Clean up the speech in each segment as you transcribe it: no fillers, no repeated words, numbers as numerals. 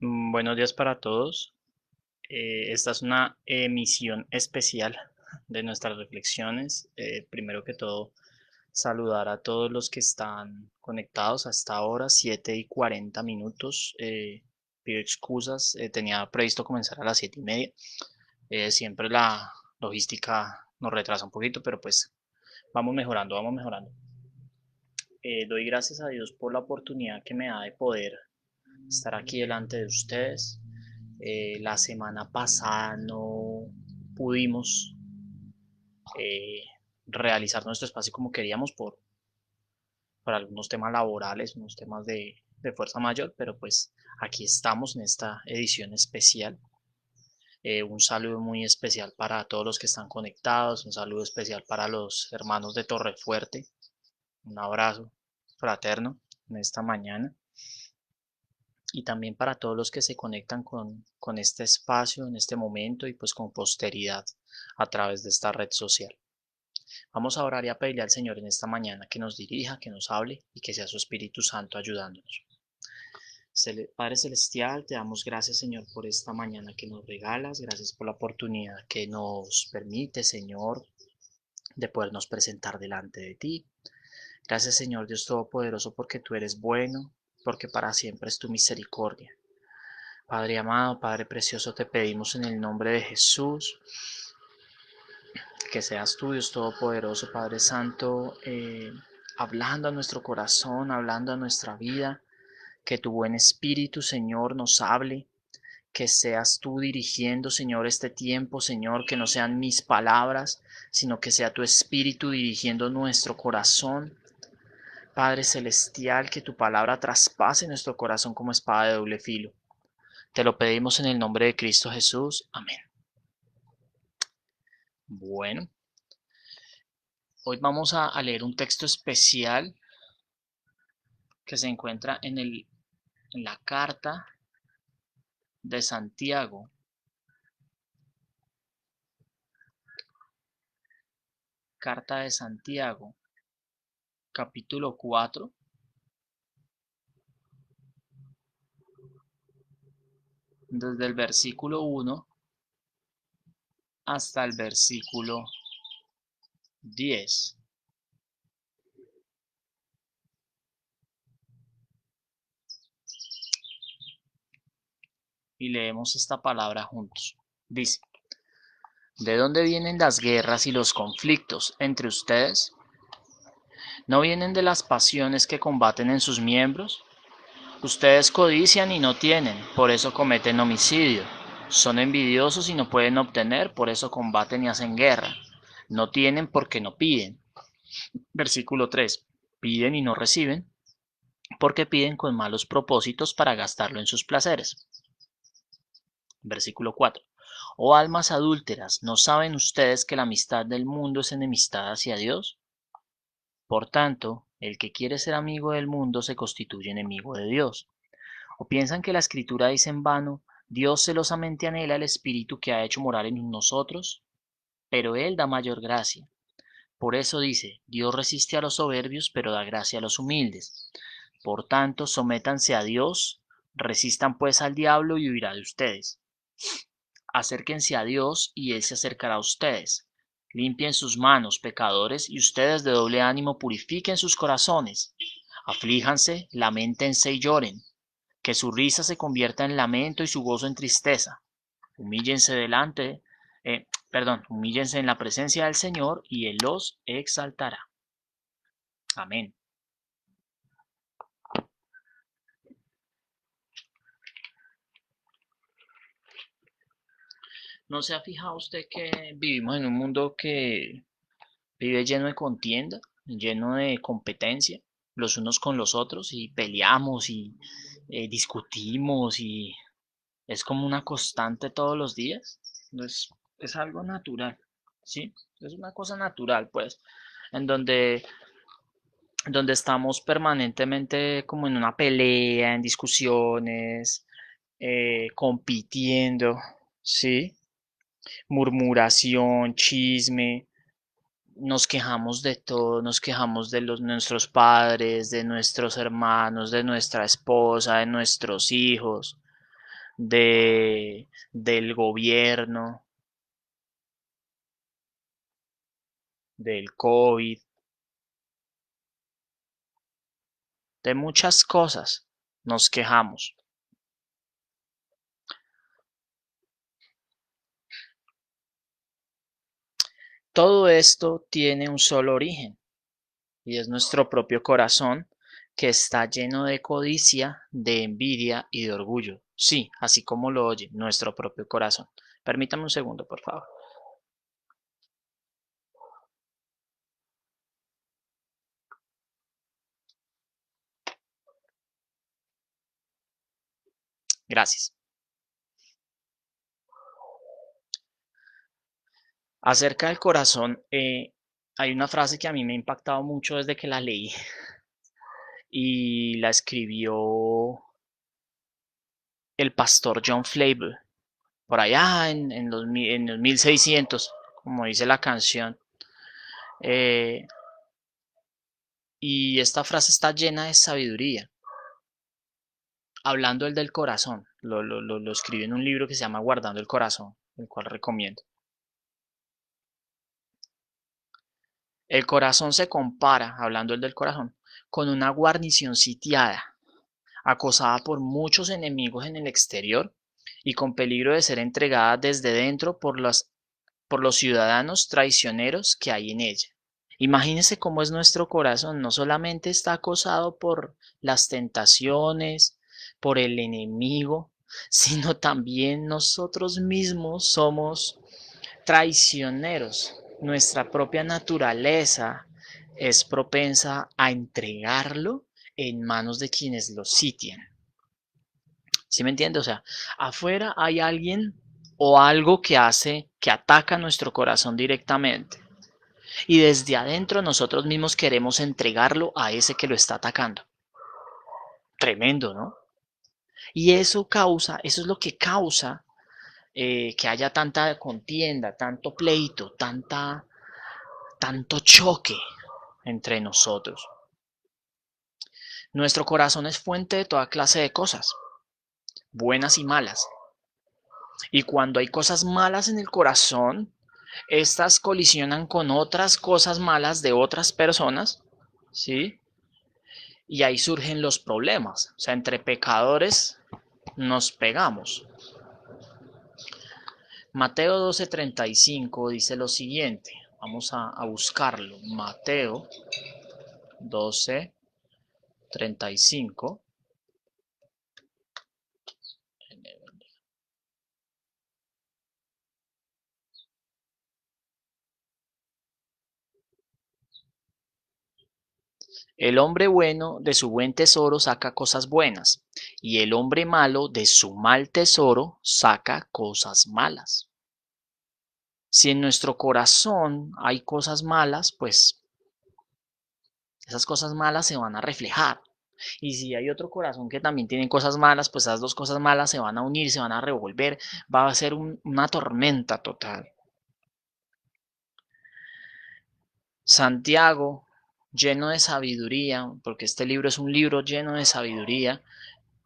Buenos días para todos. Esta es una emisión especial de nuestras reflexiones. Primero que todo, saludar a todos los que están conectados hasta ahora, 7:40. Pido excusas, tenía previsto comenzar a las 7:30. Siempre la logística nos retrasa un poquito, pero pues vamos mejorando, vamos mejorando. Doy gracias a Dios por la oportunidad que me da de poder estar aquí delante de ustedes. La semana pasada no pudimos eh, realizar nuestro espacio como queríamos por algunos temas laborales, unos temas de fuerza mayor, pero pues aquí estamos en esta edición especial. Un saludo muy especial para todos los que están conectados, un saludo especial para los hermanos de Torrefuerte, un abrazo fraterno en esta mañana y también para todos los que se conectan con este espacio en este momento y pues con posteridad a través de esta red social. Vamos a orar y a pedirle al Señor en esta mañana que nos dirija, que nos hable y que sea su Espíritu Santo ayudándonos. Padre Celestial, te damos gracias, Señor, por esta mañana que nos regalas, gracias por la oportunidad que nos permite, Señor, de podernos presentar delante de ti. Gracias, Señor Dios Todopoderoso, porque tú eres bueno, porque para siempre es tu misericordia. Padre amado, Padre precioso, te pedimos en el nombre de Jesús que seas tú, Dios Todopoderoso, Padre Santo, hablando a nuestro corazón, hablando a nuestra vida, que tu buen espíritu, Señor, nos hable, que seas tú dirigiendo, Señor, este tiempo, Señor, que no sean mis palabras, sino que sea tu espíritu dirigiendo nuestro corazón. Padre Celestial, que tu palabra traspase nuestro corazón como espada de doble filo. Te lo pedimos en el nombre de Cristo Jesús. Amén. Bueno, hoy vamos a leer un texto especial que se encuentra en la carta de Santiago, carta de Santiago, capítulo 4, desde el versículo 1 hasta el versículo 10. Y leemos esta palabra juntos. Dice, ¿de dónde vienen las guerras y los conflictos entre ustedes? ¿No vienen de las pasiones que combaten en sus miembros? Ustedes codician y no tienen, por eso cometen homicidio. Son envidiosos y no pueden obtener, por eso combaten y hacen guerra. No tienen porque no piden. Versículo 3. Piden y no reciben, porque piden con malos propósitos para gastarlo en sus placeres. Versículo 4. Oh almas adúlteras, ¿no saben ustedes que la amistad del mundo es enemistad hacia Dios? Por tanto, el que quiere ser amigo del mundo se constituye enemigo de Dios. ¿O piensan que la Escritura dice en vano, Dios celosamente anhela el Espíritu que ha hecho morar en nosotros? Pero Él da mayor gracia. Por eso dice, Dios resiste a los soberbios, pero da gracia a los humildes. Por tanto, sométanse a Dios, resistan pues al diablo y huirá de ustedes. Acérquense a Dios y Él se acercará a ustedes. Limpien sus manos, pecadores, y ustedes de doble ánimo purifiquen sus corazones. Aflíjanse, lamentense y lloren. Que su risa se convierta en lamento y su gozo en tristeza. Humíllense humíllense en la presencia del Señor y Él los exaltará. Amén. ¿No se ha fijado usted que vivimos en un mundo que vive lleno de contienda, lleno de competencia, los unos con los otros, y peleamos y discutimos y es como una constante todos los días? Es algo natural, ¿sí? Es una cosa natural, pues, en donde estamos permanentemente como en una pelea, en discusiones, compitiendo, ¿sí? Murmuración, chisme, nos quejamos de todo, nos quejamos de nuestros padres, de nuestros hermanos, de nuestra esposa, de nuestros hijos. del gobierno, del COVID, de muchas cosas nos quejamos. Todo esto tiene un solo origen y es nuestro propio corazón que está lleno de codicia, de envidia y de orgullo. Sí, así como lo oye, nuestro propio corazón. Permítame un segundo, por favor. Gracias. Acerca del corazón, hay una frase que a mí me ha impactado mucho desde que la leí y la escribió el pastor John Flavel, por allá en los 1600, como dice la canción. Eh, y esta frase está llena de sabiduría. Hablando del corazón, lo escribe en un libro que se llama Guardando el Corazón, el cual recomiendo. El corazón se compara, hablando del corazón, con una guarnición sitiada, acosada por muchos enemigos en el exterior y con peligro de ser entregada desde dentro por los ciudadanos traicioneros que hay en ella. Imagínese cómo es nuestro corazón, no solamente está acosado por las tentaciones, por el enemigo, sino también nosotros mismos somos traicioneros. Nuestra propia naturaleza es propensa a entregarlo en manos de quienes lo sitian. ¿Sí me entiende? O sea, afuera hay alguien o algo que hace, que ataca nuestro corazón directamente. Y desde adentro nosotros mismos queremos entregarlo a ese que lo está atacando. Tremendo, ¿no? Y eso es lo que causa que haya tanta contienda, tanto pleito, tanto choque entre nosotros. Nuestro corazón es fuente de toda clase de cosas, buenas y malas. Y cuando hay cosas malas en el corazón, estas colisionan con otras cosas malas de otras personas, ¿sí? Y ahí surgen los problemas. O sea, entre pecadores nos pegamos. Mateo 12:35 dice lo siguiente. Vamos a buscarlo. Mateo 12:35. El hombre bueno de su buen tesoro saca cosas buenas, y el hombre malo de su mal tesoro saca cosas malas. Si en nuestro corazón hay cosas malas, pues esas cosas malas se van a reflejar. Y si hay otro corazón que también tiene cosas malas, pues esas dos cosas malas se van a unir, se van a revolver, va a ser una tormenta total. Santiago, lleno de sabiduría, porque este libro es un libro lleno de sabiduría,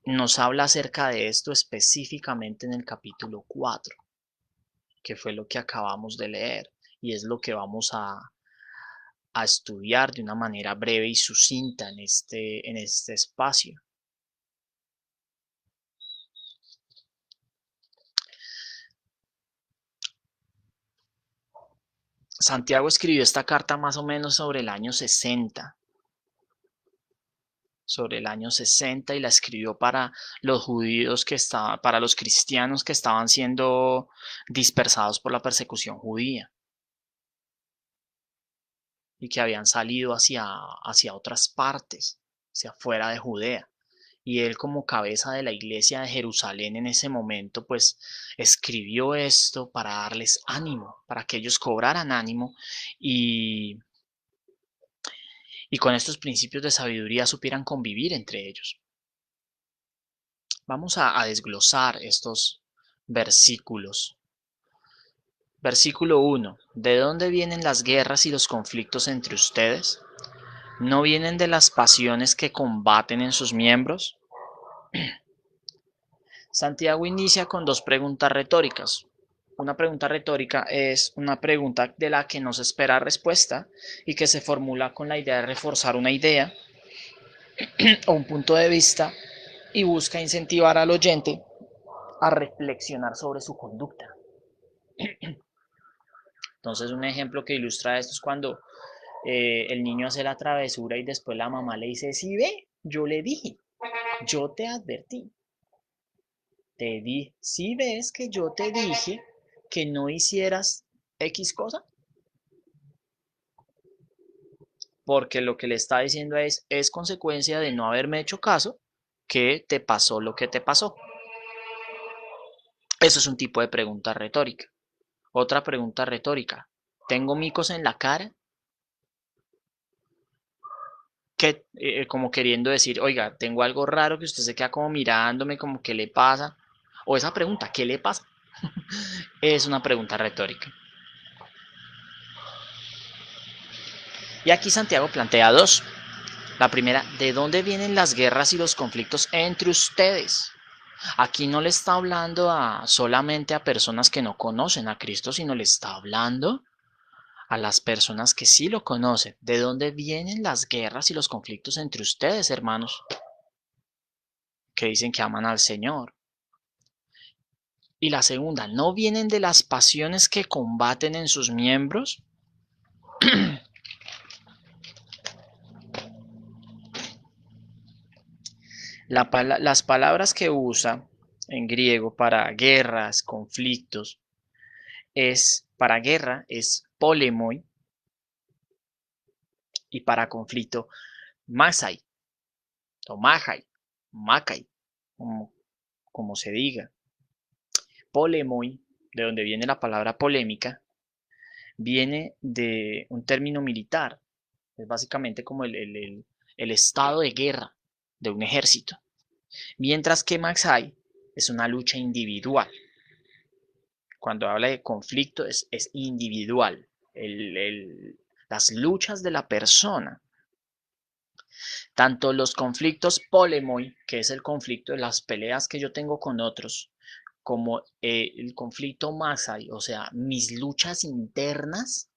nos habla acerca de esto específicamente en el capítulo 4, que fue lo que acabamos de leer, y es lo que vamos a estudiar de una manera breve y sucinta en este espacio. Santiago escribió esta carta más o menos sobre el año 60 y la escribió para los judíos para los cristianos que estaban siendo dispersados por la persecución judía y que habían salido hacia otras partes, hacia fuera de Judea. Y él como cabeza de la iglesia de Jerusalén en ese momento, pues escribió esto para darles ánimo, para que ellos cobraran ánimo y, y con estos principios de sabiduría supieran convivir entre ellos. Vamos a desglosar estos versículos. Versículo 1. ¿De dónde vienen las guerras y los conflictos entre ustedes? ¿No vienen de las pasiones que combaten en sus miembros? Santiago inicia con dos preguntas retóricas. Una pregunta retórica es una pregunta de la que no se espera respuesta y que se formula con la idea de reforzar una idea o un punto de vista y busca incentivar al oyente a reflexionar sobre su conducta. Entonces, un ejemplo que ilustra esto es cuando el niño hace la travesura y después la mamá le dice, sí ve, yo le dije, yo te advertí, te di, sí ves que yo te dije que no hicieras X cosa, porque lo que le está diciendo es consecuencia de no haberme hecho caso que te pasó lo que te pasó. Eso es un tipo de pregunta retórica. Otra pregunta retórica. ¿Tengo micos en la cara? Que como queriendo decir, oiga, tengo algo raro que usted se queda como mirándome, como qué le pasa. O esa pregunta, ¿qué le pasa? Es una pregunta retórica. Y aquí Santiago plantea dos. La primera, ¿de dónde vienen las guerras y los conflictos entre ustedes? Aquí no le está hablando solamente a personas que no conocen a Cristo, sino le está hablando a las personas que sí lo conocen. ¿De dónde vienen las guerras y los conflictos entre ustedes, hermanos? Que dicen que aman al Señor. Y la segunda, ¿no vienen de las pasiones que combaten en sus miembros? Las palabras que usa en griego para guerras, conflictos, para guerra es polemoi y para conflicto masai o mahai, makai, como, como se diga. Polemoi, de donde viene la palabra polémica, viene de un término militar. Es básicamente como el estado de guerra de un ejército. Mientras que Maxai es una lucha individual. Cuando habla de conflicto es individual. Las luchas de la persona. Tanto los conflictos polemoi, que es el conflicto de las peleas que yo tengo con otros, como el conflicto masai, o sea, mis luchas internas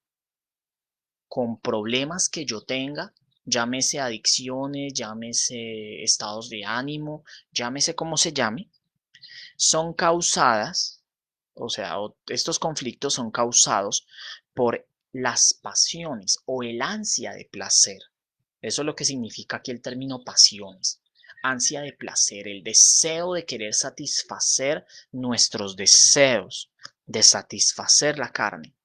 con problemas que yo tenga, llámese adicciones, llámese estados de ánimo, llámese como se llame, son causadas, o sea, estos conflictos son causados por las pasiones o el ansia de placer. Eso es lo que significa aquí el término pasiones. Ansia de placer, el deseo de querer satisfacer nuestros deseos, de satisfacer la carne.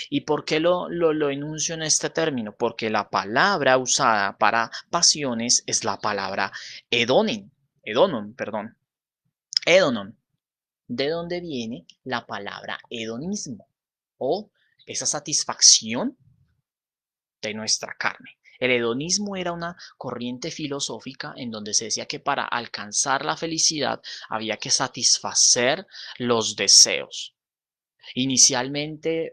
¿Y por qué lo enuncio en este término? Porque la palabra usada para pasiones es la palabra edonon, perdón, edonon, de donde viene la palabra hedonismo o esa satisfacción de nuestra carne. El hedonismo era una corriente filosófica en donde se decía que para alcanzar la felicidad había que satisfacer los deseos. Inicialmente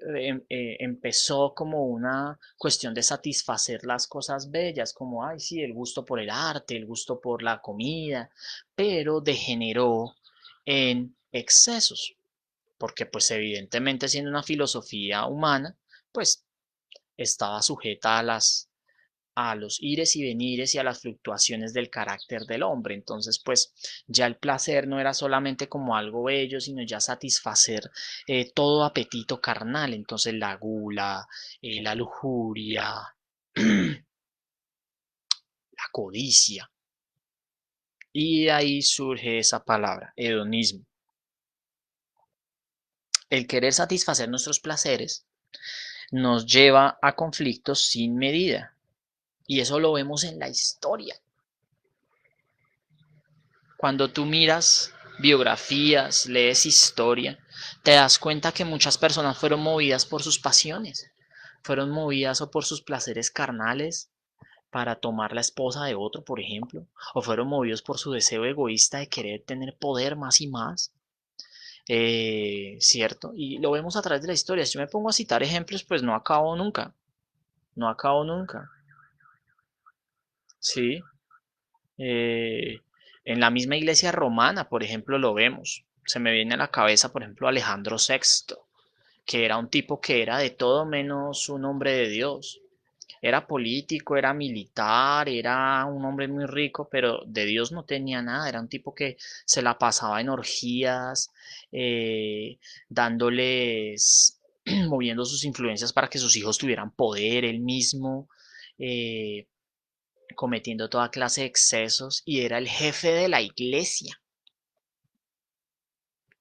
empezó como una cuestión de satisfacer las cosas bellas, como, ay, sí, el gusto por el arte, el gusto por la comida, pero degeneró en excesos, porque pues evidentemente siendo una filosofía humana, pues estaba sujeta a los ires y venires y a las fluctuaciones del carácter del hombre. Entonces, pues ya el placer no era solamente como algo bello, sino ya satisfacer todo apetito carnal. Entonces la gula, la lujuria, la codicia. Y de ahí surge esa palabra, hedonismo. El querer satisfacer nuestros placeres nos lleva a conflictos sin medida. Y eso lo vemos en la historia. Cuando tú miras biografías, lees historia, te das cuenta que muchas personas fueron movidas por sus pasiones, fueron movidas o por sus placeres carnales para tomar la esposa de otro, por ejemplo, o fueron movidos por su deseo egoísta de querer tener poder más y más, ¿cierto? Y lo vemos a través de la historia. Si yo me pongo a citar ejemplos, pues no acabo nunca, no acabo nunca, ¿sí? Eh, En la misma iglesia romana, por ejemplo, lo vemos. Se me viene a la cabeza, por ejemplo, Alejandro VI, que era un tipo que era de todo menos un hombre de Dios. Era político, era militar, era un hombre muy rico, pero de Dios no tenía nada. Era un tipo que se la pasaba en orgías, dándoles, moviendo sus influencias para que sus hijos tuvieran poder, él mismo, eh, cometiendo toda clase de excesos, y era el jefe de la iglesia,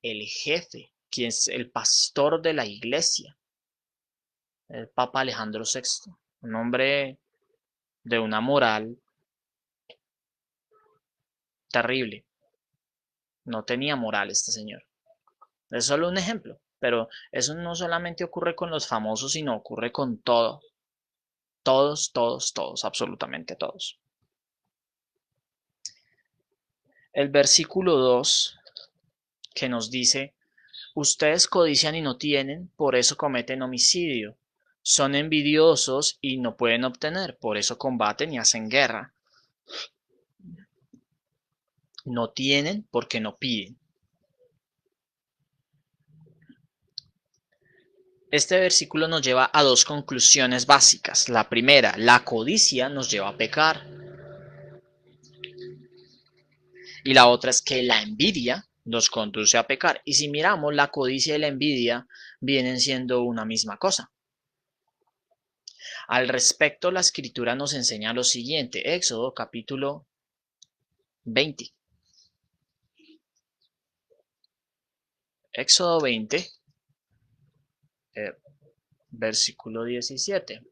el jefe, quien es el pastor de la iglesia, el Papa Alejandro VI, un hombre de una moral terrible. No tenía moral este señor. Es solo un ejemplo, pero eso no solamente ocurre con los famosos, sino ocurre con todo. Todos, todos, todos, absolutamente todos. El versículo 2 que nos dice, ustedes codician y no tienen, por eso cometen homicidio. Son envidiosos y no pueden obtener, por eso combaten y hacen guerra. No tienen porque no piden. Este versículo nos lleva a dos conclusiones básicas. La primera, la codicia nos lleva a pecar. Y la otra es que la envidia nos conduce a pecar. Y si miramos, la codicia y la envidia vienen siendo una misma cosa. Al respecto, la escritura nos enseña lo siguiente. Éxodo capítulo 20. Éxodo 20, versículo 17.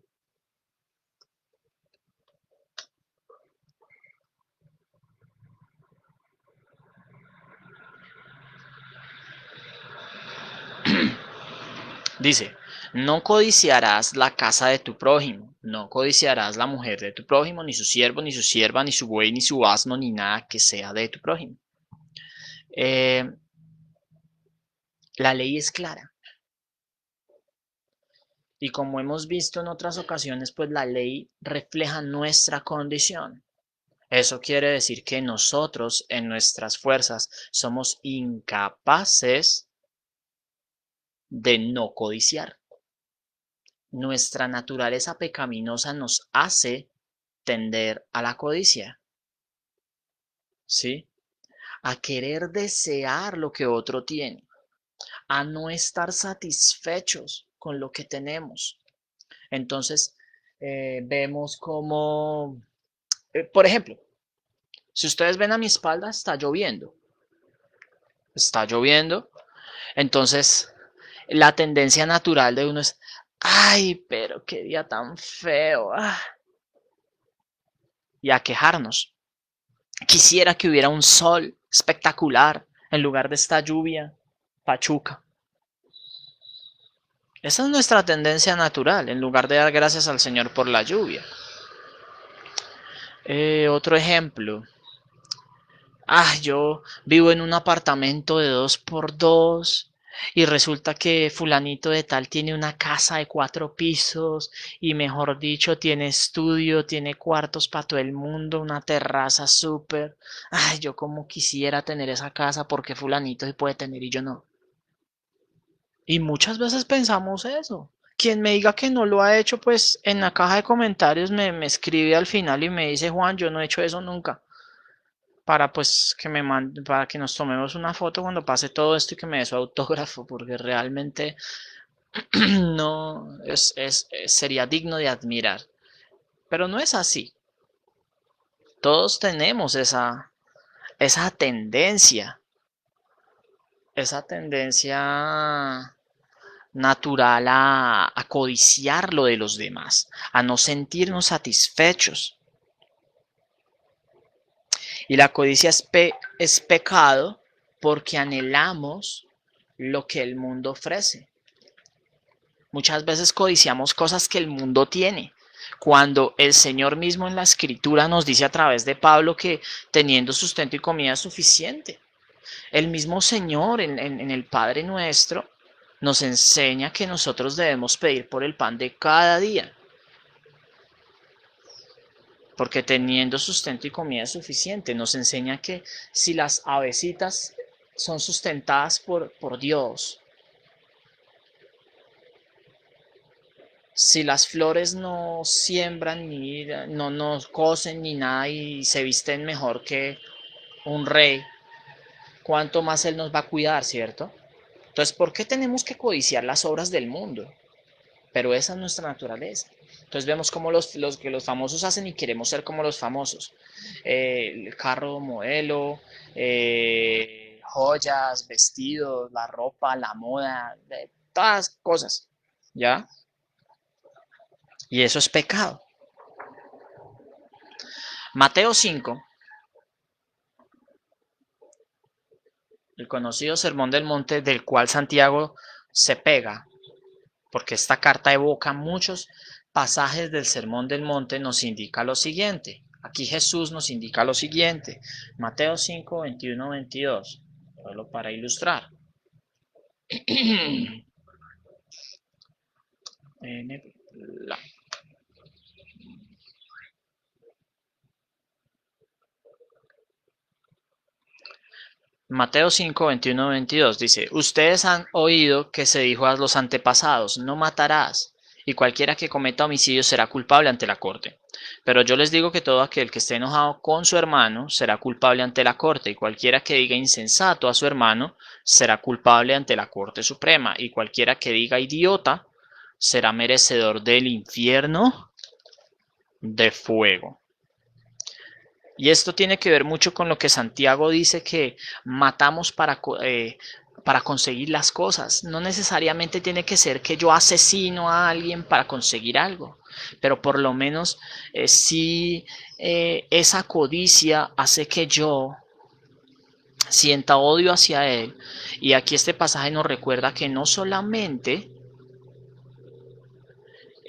Dice, no codiciarás la casa de tu prójimo, no codiciarás la mujer de tu prójimo, ni su siervo, ni su sierva, ni su buey, ni su asno, ni nada que sea de tu prójimo. La ley es clara. Y como hemos visto en otras ocasiones, pues la ley refleja nuestra condición. Eso quiere decir que nosotros en nuestras fuerzas somos incapaces de no codiciar. Nuestra naturaleza pecaminosa nos hace tender a la codicia, ¿sí? A querer desear lo que otro tiene, a no estar satisfechos con lo que tenemos. Entonces, vemos como, por ejemplo, si ustedes ven a mi espalda, está lloviendo, entonces la tendencia natural de uno es, ay, pero qué día tan feo, y a quejarnos. Quisiera que hubiera un sol espectacular en lugar de esta lluvia pachuca. Esa es nuestra tendencia natural, en lugar de dar gracias al Señor por la lluvia. Otro ejemplo. Yo vivo en un apartamento de 2x2 y resulta que fulanito de tal tiene una casa de 4 pisos y mejor dicho tiene estudio, tiene cuartos para todo el mundo, una terraza súper. Yo como quisiera tener esa casa porque fulanito se puede tener y yo no. Y muchas veces pensamos eso. Quien me diga que no lo ha hecho, pues en la caja de comentarios me escribe al final y me dice, Juan, yo no he hecho eso nunca. Para pues que me mande, para que nos tomemos una foto cuando pase todo esto y que me dé su autógrafo, porque realmente no sería digno de admirar. Pero no es así. Todos tenemos esa tendencia natural a codiciar lo de los demás, a no sentirnos satisfechos. Y la codicia es pecado porque anhelamos lo que el mundo ofrece. Muchas veces codiciamos cosas que el mundo tiene, cuando el Señor mismo en la Escritura nos dice a través de Pablo que teniendo sustento y comida es suficiente. El mismo Señor en el Padre Nuestro nos enseña que nosotros debemos pedir por el pan de cada día. porque teniendo sustento y comida suficiente, nos enseña que si las avecitas son sustentadas por Dios, si las flores no siembran ni no nos cocen ni nada y se visten mejor que un rey, cuánto más Él nos va a cuidar, ¿cierto? Entonces, ¿por qué tenemos que codiciar las obras del mundo? Pero esa es nuestra naturaleza. Entonces vemos cómo que los famosos hacen y queremos ser como los famosos. El carro modelo, joyas, vestidos, la ropa, la moda, todas cosas. ¿Ya? Y eso es pecado. Mateo 5, el conocido Sermón del Monte del cual Santiago se pega, porque esta carta evoca muchos pasajes del Sermón del Monte, nos indica lo siguiente. Aquí Jesús nos indica lo siguiente. Mateo 5, 21, 22. Solo para ilustrar. Mateo 5, 21, 22 dice, ustedes han oído que se dijo a los antepasados, no matarás, y cualquiera que cometa homicidio será culpable ante la corte. Pero yo les digo que todo aquel que esté enojado con su hermano será culpable ante la corte, y cualquiera que diga insensato a su hermano será culpable ante la corte suprema, y cualquiera que diga idiota será merecedor del infierno de fuego. Y esto tiene que ver mucho con lo que Santiago dice que matamos para conseguir las cosas. No necesariamente tiene que ser que yo asesino a alguien para conseguir algo, pero por lo menos sí esa codicia hace que yo sienta odio hacia él. Y aquí este pasaje nos recuerda que no solamente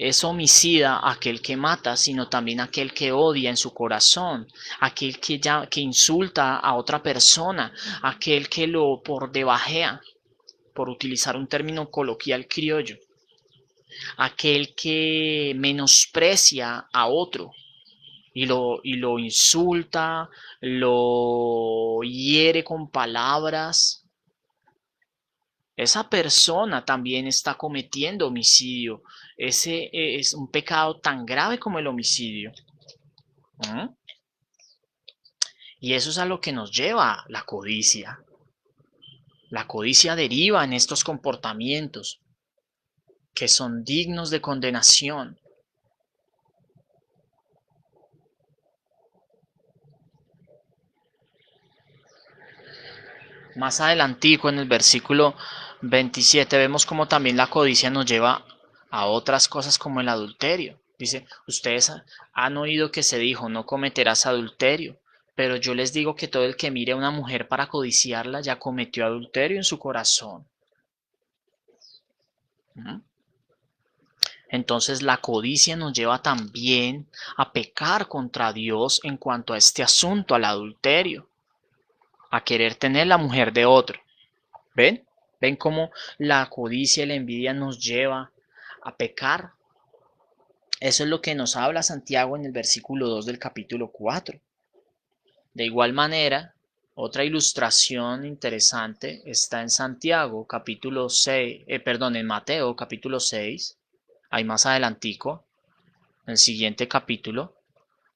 es homicida aquel que mata, sino también aquel que odia en su corazón, aquel que insulta a otra persona, aquel que lo por debajea, por utilizar un término coloquial criollo, aquel que menosprecia a otro y lo insulta, lo hiere con palabras. Esa persona también está cometiendo homicidio. Ese es un pecado tan grave como el homicidio. ¿Mm? Y eso es a lo que nos lleva la codicia. La codicia deriva en estos comportamientos que son dignos de condenación. Más adelantico en el versículo 27 vemos como también la codicia nos lleva a otras cosas como el adulterio. Dice, ustedes han oído que se dijo, no cometerás adulterio, pero yo les digo que todo el que mire a una mujer para codiciarla ya cometió adulterio en su corazón. ¿Mm? Entonces la codicia nos lleva también a pecar contra Dios en cuanto a este asunto, al adulterio, a querer tener la mujer de otro. ¿Ven? ¿Ven cómo la codicia y la envidia nos lleva a pecar? Eso es lo que nos habla Santiago en el versículo 2 del capítulo 4. De igual manera, otra ilustración interesante está en Santiago capítulo 6, en Mateo capítulo 6, hay más adelantico, en el siguiente capítulo,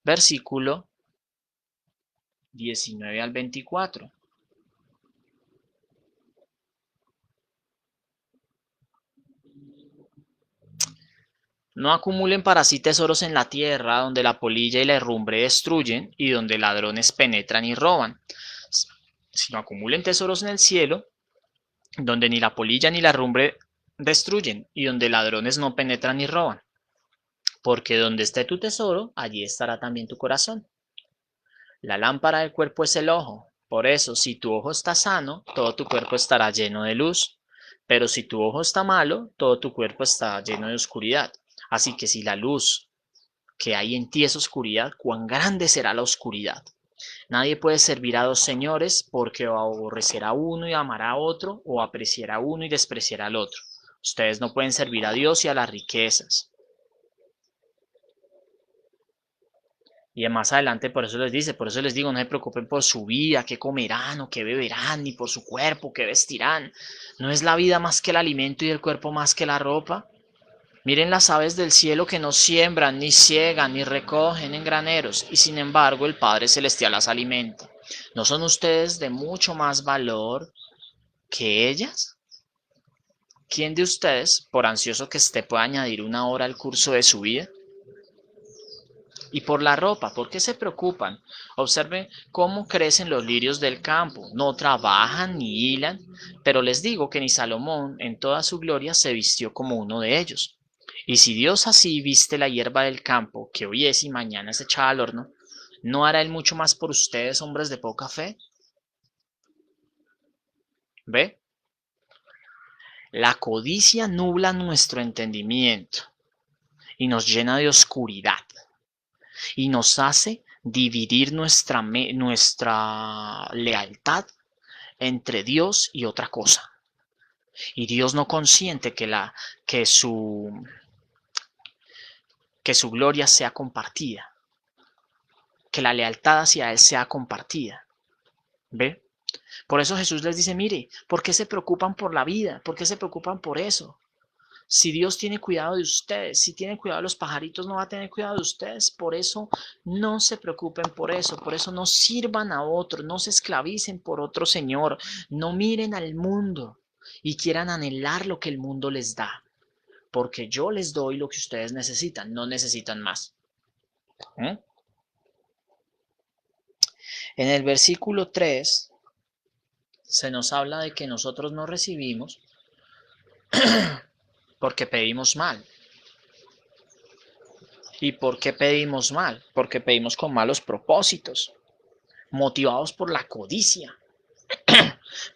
versículo 19 al 24. No acumulen para sí tesoros en la tierra, donde la polilla y la herrumbre destruyen, y donde ladrones penetran y roban, sino acumulen tesoros en el cielo, donde ni la polilla ni la herrumbre destruyen, y donde ladrones no penetran ni roban. Porque donde esté tu tesoro, allí estará también tu corazón. La lámpara del cuerpo es el ojo. Por eso, si tu ojo está sano, todo tu cuerpo estará lleno de luz. Pero si tu ojo está malo, todo tu cuerpo está lleno de oscuridad. Así que si la luz que hay en ti es oscuridad, cuán grande será la oscuridad. Nadie puede servir a dos señores, porque o aborrecerá a uno y amará a otro, o apreciará a uno y despreciará al otro. Ustedes no pueden servir a Dios y a las riquezas. Y más adelante por eso les dice, por eso les digo, no se preocupen por su vida, qué comerán o qué beberán, ni por su cuerpo, qué vestirán. ¿No es la vida más que el alimento y el cuerpo más que la ropa? Miren las aves del cielo que no siembran, ni ciegan, ni recogen en graneros, y sin embargo el Padre Celestial las alimenta. ¿No son ustedes de mucho más valor que ellas? ¿Quién de ustedes, por ansioso que esté, puede añadir una hora al curso de su vida? Y por la ropa, ¿por qué se preocupan? Observen cómo crecen los lirios del campo. No trabajan ni hilan, pero les digo que ni Salomón en toda su gloria se vistió como uno de ellos. Y si Dios así viste la hierba del campo, que hoy es y mañana es echada al horno, ¿no hará él mucho más por ustedes, hombres de poca fe? ¿Ve? La codicia nubla nuestro entendimiento y nos llena de oscuridad y nos hace dividir nuestra lealtad entre Dios y otra cosa. Y Dios no consiente que su, que su gloria sea compartida, que la lealtad hacia Él sea compartida. ¿Ve? Por eso Jesús les dice, mire, ¿por qué se preocupan por la vida? ¿Por qué se preocupan por eso? Si Dios tiene cuidado de ustedes, si tiene cuidado de los pajaritos, no va a tener cuidado de ustedes. Por eso no se preocupen por eso no sirvan a otros, no se esclavicen por otro Señor, no miren al mundo y quieran anhelar lo que el mundo les da, porque yo les doy lo que ustedes necesitan, no necesitan más. ¿Eh? En el versículo 3 se nos habla de que nosotros no recibimos porque pedimos mal. ¿Y por qué pedimos mal? Porque pedimos con malos propósitos, motivados por la codicia,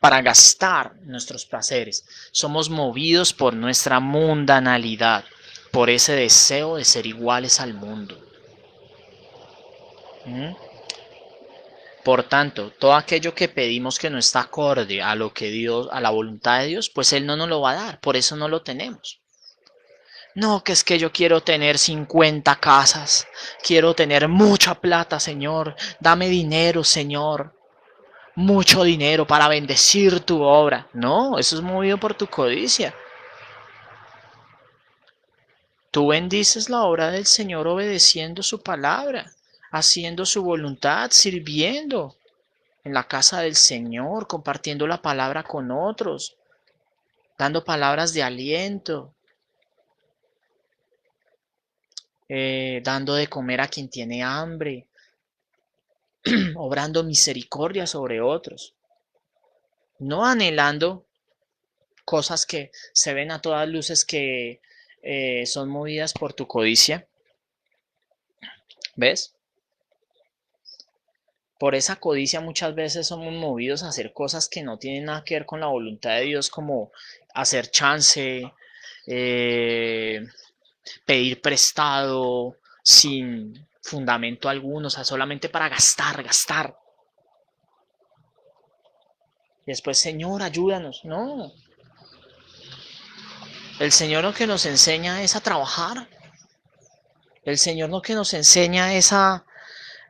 para gastar nuestros placeres. Somos movidos por nuestra mundanalidad, por ese deseo de ser iguales al mundo. ¿Mm? Por tanto, todo aquello que pedimos que no está acorde a lo que Dios, a la voluntad de Dios, pues Él no nos lo va a dar, por eso no lo tenemos. No, que es que yo quiero tener 50 casas, quiero tener mucha plata, Señor, dame dinero, Señor, mucho dinero para bendecir tu obra. No, eso es movido por tu codicia. Tú bendices la obra del Señor obedeciendo su palabra, haciendo su voluntad, sirviendo en la casa del Señor, compartiendo la palabra con otros, dando palabras de aliento, dando de comer a quien tiene hambre, obrando misericordia sobre otros, no anhelando cosas que se ven a todas luces que son movidas por tu codicia. ¿Ves? Por esa codicia muchas veces somos movidos a hacer cosas que no tienen nada que ver con la voluntad de Dios, como hacer chance, eh, pedir prestado sin fundamento alguno, o sea, solamente para gastar, gastar. Y después, Señor, ayúdanos. No, el Señor lo que nos enseña es a trabajar. El Señor lo que nos enseña es a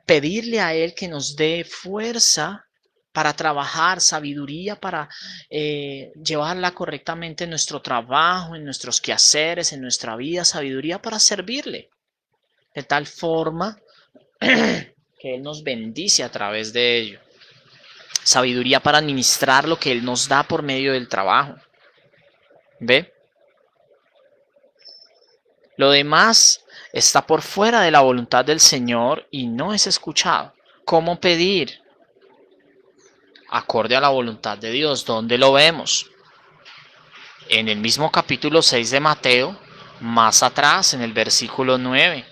pedirle a Él que nos dé fuerza para trabajar, sabiduría para llevarla correctamente en nuestro trabajo, en nuestros quehaceres, en nuestra vida, sabiduría para servirle, de tal forma que Él nos bendice a través de ello. Sabiduría para administrar lo que Él nos da por medio del trabajo. ¿Ve? Lo demás está por fuera de la voluntad del Señor y no es escuchado. ¿Cómo pedir? Acorde a la voluntad de Dios. ¿Dónde lo vemos? En el mismo capítulo 6 de Mateo, más atrás, en el versículo 9.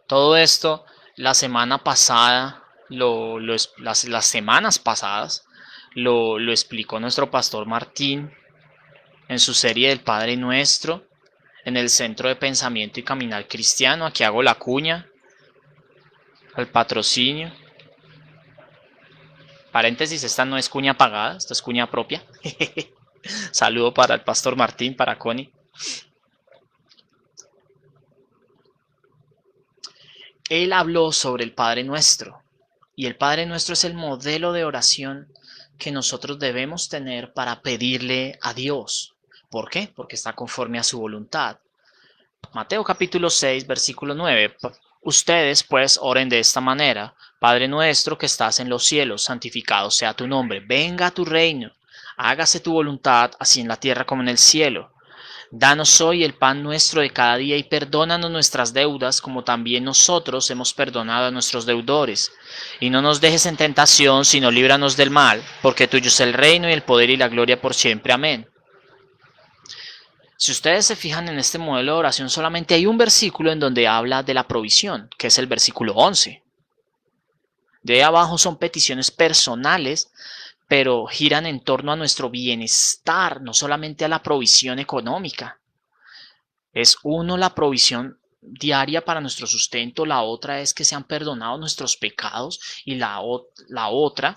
Todo esto la semana pasada, las semanas pasadas, lo explicó nuestro pastor Martín en su serie del Padre Nuestro, en el Centro de Pensamiento y Caminar Cristiano. Aquí hago la cuña al patrocinio. Paréntesis, esta no es cuña pagada, esto es cuña propia. Saludo para el pastor Martín, para Connie. Él habló sobre el Padre Nuestro. Y el Padre Nuestro es el modelo de oración que nosotros debemos tener para pedirle a Dios. ¿Por qué? Porque está conforme a su voluntad. Mateo capítulo 6, versículo 9. Ustedes pues oren de esta manera: Padre nuestro que estás en los cielos, santificado sea tu nombre. Venga a tu reino. Hágase tu voluntad, así en la tierra como en el cielo. Danos hoy el pan nuestro de cada día y perdónanos nuestras deudas, como también nosotros hemos perdonado a nuestros deudores. Y no nos dejes en tentación, sino líbranos del mal, porque tuyo es el reino y el poder y la gloria por siempre. Amén. Si ustedes se fijan en este modelo de oración, solamente hay un versículo en donde habla de la provisión, que es el versículo 11. De ahí abajo son peticiones personales, pero giran en torno a nuestro bienestar, no solamente a la provisión económica. Es uno, la provisión diaria para nuestro sustento, la otra es que sean perdonados nuestros pecados y la otra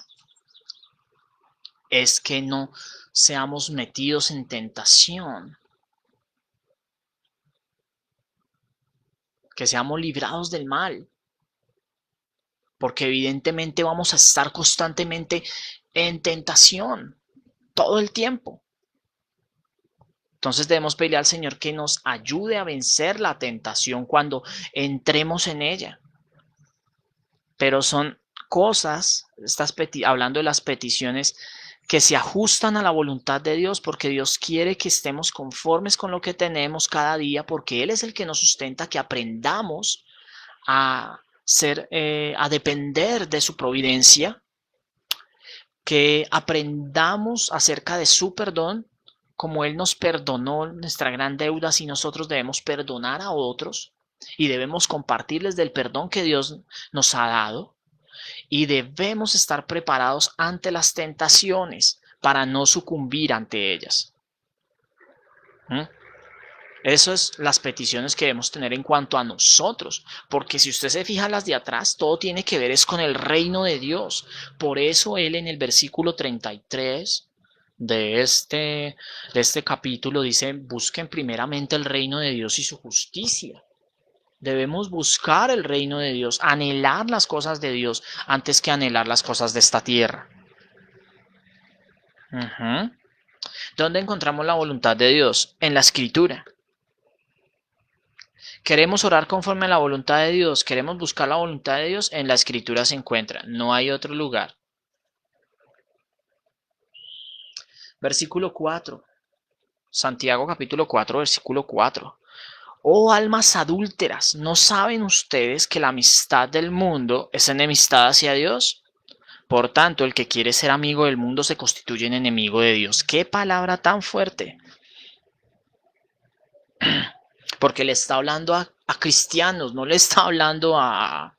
es que no seamos metidos en tentación, que seamos librados del mal, porque evidentemente vamos a estar constantemente en tentación todo el tiempo. Entonces debemos pedirle al Señor que nos ayude a vencer la tentación cuando entremos en ella. Pero son cosas, hablando de las peticiones, que se ajustan a la voluntad de Dios, porque Dios quiere que estemos conformes con lo que tenemos cada día, porque Él es el que nos sustenta, que aprendamos a a depender de su providencia, que aprendamos acerca de su perdón, como Él nos perdonó nuestra gran deuda, si nosotros debemos perdonar a otros y debemos compartirles del perdón que Dios nos ha dado. Y debemos estar preparados ante las tentaciones para no sucumbir ante ellas. Esas son las peticiones que debemos tener en cuanto a nosotros, porque si usted se fija las de atrás, todo tiene que ver es con el reino de Dios. Por eso él en el versículo 33 de este capítulo dice: busquen primeramente el reino de Dios y su justicia. Debemos buscar el reino de Dios, anhelar las cosas de Dios antes que anhelar las cosas de esta tierra. ¿Dónde encontramos la voluntad de Dios? En la Escritura. Queremos orar conforme a la voluntad de Dios, queremos buscar la voluntad de Dios, en la Escritura se encuentra, no hay otro lugar. Versículo 4. Santiago capítulo 4, versículo 4. Oh almas adúlteras, ¿no saben ustedes que la amistad del mundo es enemistad hacia Dios? Por tanto, el que quiere ser amigo del mundo se constituye en enemigo de Dios. ¡Qué palabra tan fuerte! Porque le está hablando a cristianos, no le está hablando a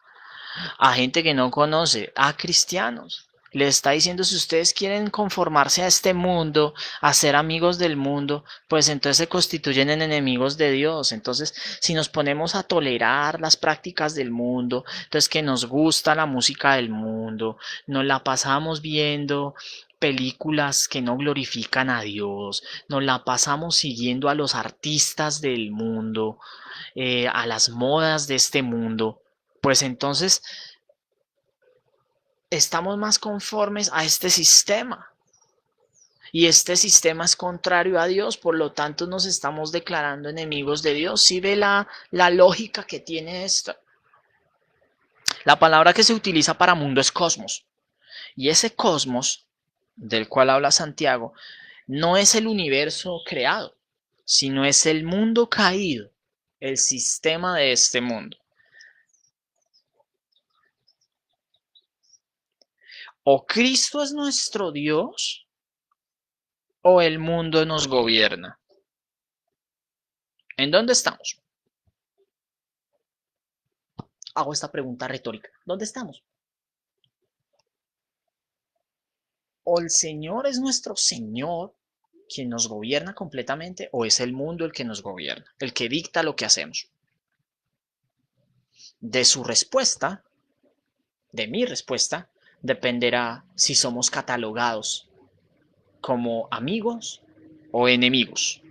gente que no conoce, a cristianos. Le está diciendo: si ustedes quieren conformarse a este mundo, a ser amigos del mundo, pues entonces se constituyen en enemigos de Dios. Entonces, si nos ponemos a tolerar las prácticas del mundo, entonces que nos gusta la música del mundo, nos la pasamos viendo películas que no glorifican a Dios, nos la pasamos siguiendo a los artistas del mundo, a las modas de este mundo, pues entonces estamos más conformes a este sistema. Y este sistema es contrario a Dios, por lo tanto nos estamos declarando enemigos de Dios. ¿Sí ve la lógica que tiene esto? La palabra que se utiliza para mundo es cosmos. Y ese cosmos, del cual habla Santiago, no es el universo creado, sino es el mundo caído, el sistema de este mundo. O Cristo es nuestro Dios, o el mundo nos gobierna. ¿En dónde estamos? Hago esta pregunta retórica. ¿Dónde estamos? ¿O el Señor es nuestro Señor, quien nos gobierna completamente, o es el mundo el que nos gobierna, el que dicta lo que hacemos? De su respuesta, de mi respuesta, dependerá si somos catalogados como amigos o enemigos.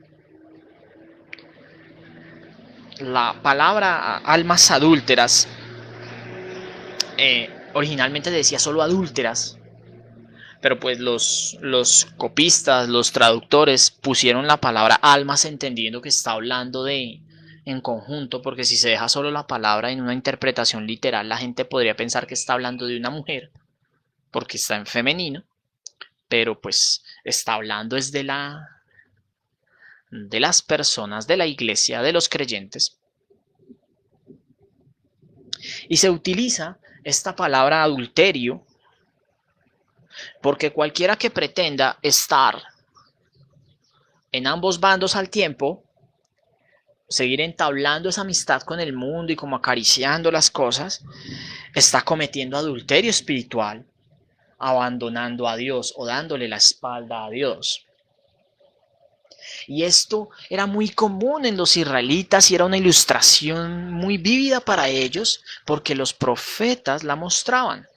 La palabra almas adúlteras originalmente decía solo adúlteras, pero pues los copistas, los traductores pusieron la palabra almas entendiendo que está hablando de en conjunto, porque si se deja solo la palabra en una interpretación literal, la gente podría pensar que está hablando de una mujer, porque está en femenino, pero pues está hablando es de las personas de la iglesia, de los creyentes. Y se utiliza esta palabra adulterio porque cualquiera que pretenda estar en ambos bandos al tiempo, seguir entablando esa amistad con el mundo y como acariciando las cosas, está cometiendo adulterio espiritual, abandonando a Dios o dándole la espalda a Dios. Y esto era muy común en los israelitas y era una ilustración muy vívida para ellos porque los profetas la mostraban.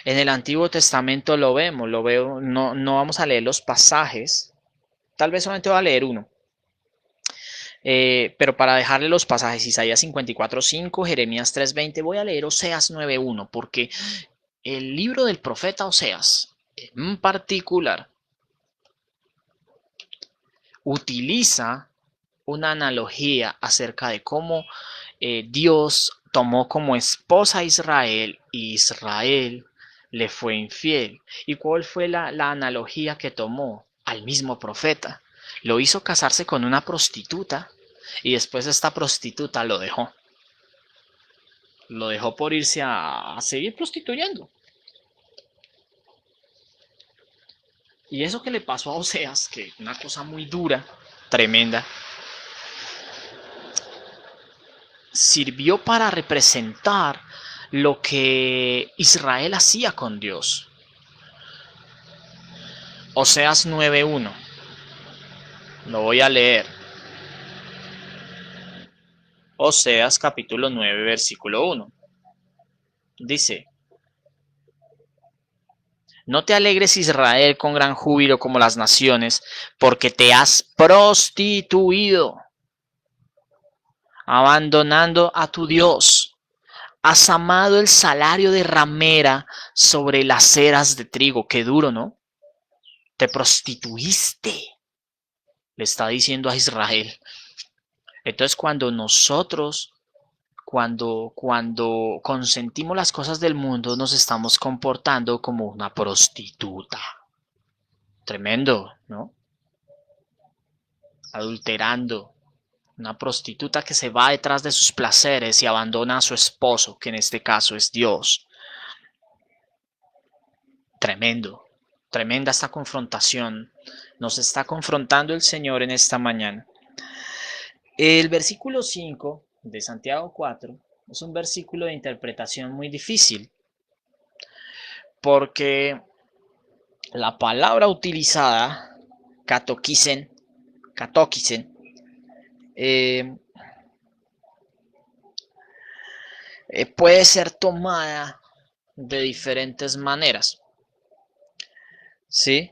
En el Antiguo Testamento lo vemos, no vamos a leer los pasajes, tal vez solamente voy a leer uno. Pero para dejarle los pasajes, Isaías 54:5, Jeremías 3:20, voy a leer Oseas 9:1, porque el libro del profeta Oseas, en particular, utiliza una analogía acerca de cómo Dios tomó como esposa a Israel y Israel le fue infiel. ¿Y cuál fue la analogía que tomó? Al mismo profeta. Lo hizo casarse con una prostituta y después esta prostituta lo dejó. Lo dejó por irse a seguir prostituyendo. Y eso que le pasó a Oseas, que es una cosa muy dura, tremenda, sirvió para representar lo que Israel hacía con Dios. Oseas 9:1. Lo voy a leer. Oseas capítulo 9, versículo 1. Dice: No te alegres, Israel, con gran júbilo como las naciones, porque te has prostituido, abandonando a tu Dios. Has amado el salario de ramera sobre las eras de trigo. Qué duro, ¿no? Te prostituiste, le está diciendo a Israel. Entonces cuando consentimos las cosas del mundo, nos estamos comportando como una prostituta. Tremendo, ¿no? Adulterando. Una prostituta que se va detrás de sus placeres y abandona a su esposo, que en este caso es Dios. Tremendo. Tremenda esta confrontación. Nos está confrontando el Señor en esta mañana. El versículo 5 de Santiago 4 es un versículo de interpretación muy difícil porque la palabra utilizada, catokisen, eh, puede ser tomada de diferentes maneras, ¿sí?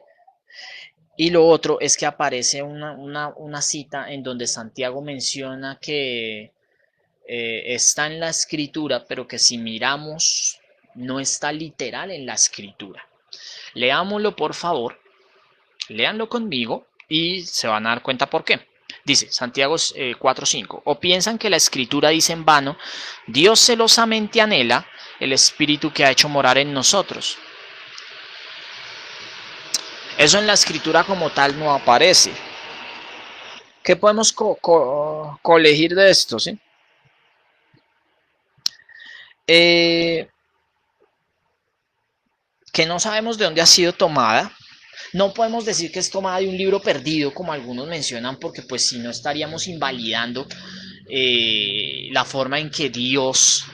Y lo otro es que aparece una cita en donde Santiago menciona que está en la escritura, pero que si miramos no está literal en la escritura. Leámoslo por favor, léanlo conmigo y se van a dar cuenta por qué. Dice Santiago 4:5, o piensan que la escritura dice en vano, Dios celosamente anhela el espíritu que ha hecho morar en nosotros. Eso en la escritura como tal no aparece. ¿Qué podemos colegir de esto? ¿Sí? Eh, que no sabemos de dónde ha sido tomada. No podemos decir que es tomada de un libro perdido, como algunos mencionan, porque pues si no estaríamos invalidando la forma en que Dios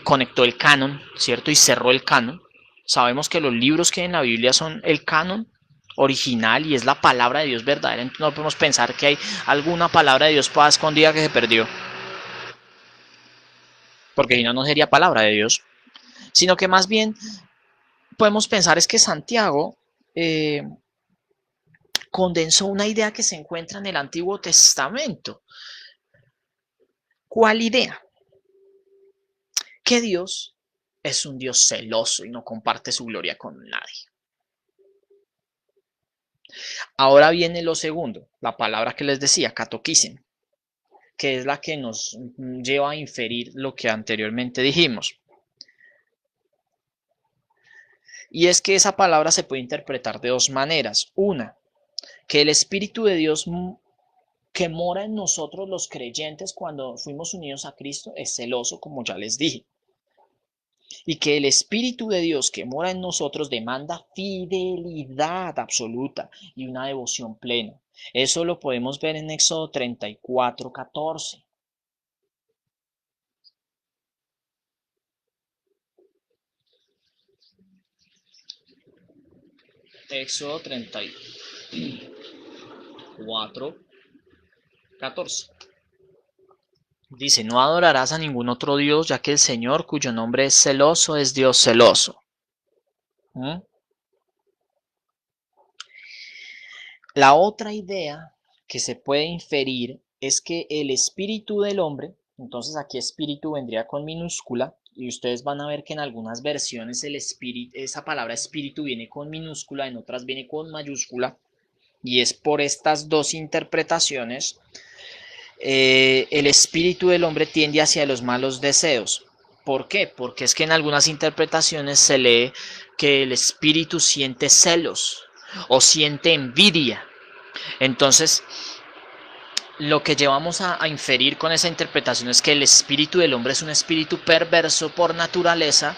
conectó el canon, ¿cierto? Y cerró el canon. Sabemos que los libros que hay en la Biblia son el canon original y es la palabra de Dios verdadera. Entonces no podemos pensar que hay alguna palabra de Dios toda escondida que se perdió, porque si no, no sería palabra de Dios. Sino que más bien podemos pensar es que Santiago condensó una idea que se encuentra en el Antiguo Testamento. ¿Cuál idea? Que Dios es un Dios celoso y no comparte su gloria con nadie. Ahora viene lo segundo, la palabra que les decía, katokisin, que es la que nos lleva a inferir lo que anteriormente dijimos. Y es que esa palabra se puede interpretar de dos maneras. Una, que el Espíritu de Dios que mora en nosotros los creyentes cuando fuimos unidos a Cristo es celoso, como ya les dije. Y que el Espíritu de Dios que mora en nosotros demanda fidelidad absoluta y una devoción plena. Eso lo podemos ver en Éxodo 34:14. Éxodo 34:14. Dice, no adorarás a ningún otro Dios, ya que el Señor, cuyo nombre es celoso, es Dios celoso. ¿Mm? La otra idea que se puede inferir es que el espíritu del hombre, entonces aquí espíritu vendría con minúscula, y ustedes van a ver que en algunas versiones el espíritu, esa palabra espíritu viene con minúscula, en otras viene con mayúscula, y es por estas dos interpretaciones el espíritu del hombre tiende hacia los malos deseos. ¿Por qué? Porque es que en algunas interpretaciones se lee que el espíritu siente celos o siente envidia. Entonces, lo que llevamos a inferir con esa interpretación es que el espíritu del hombre es un espíritu perverso por naturaleza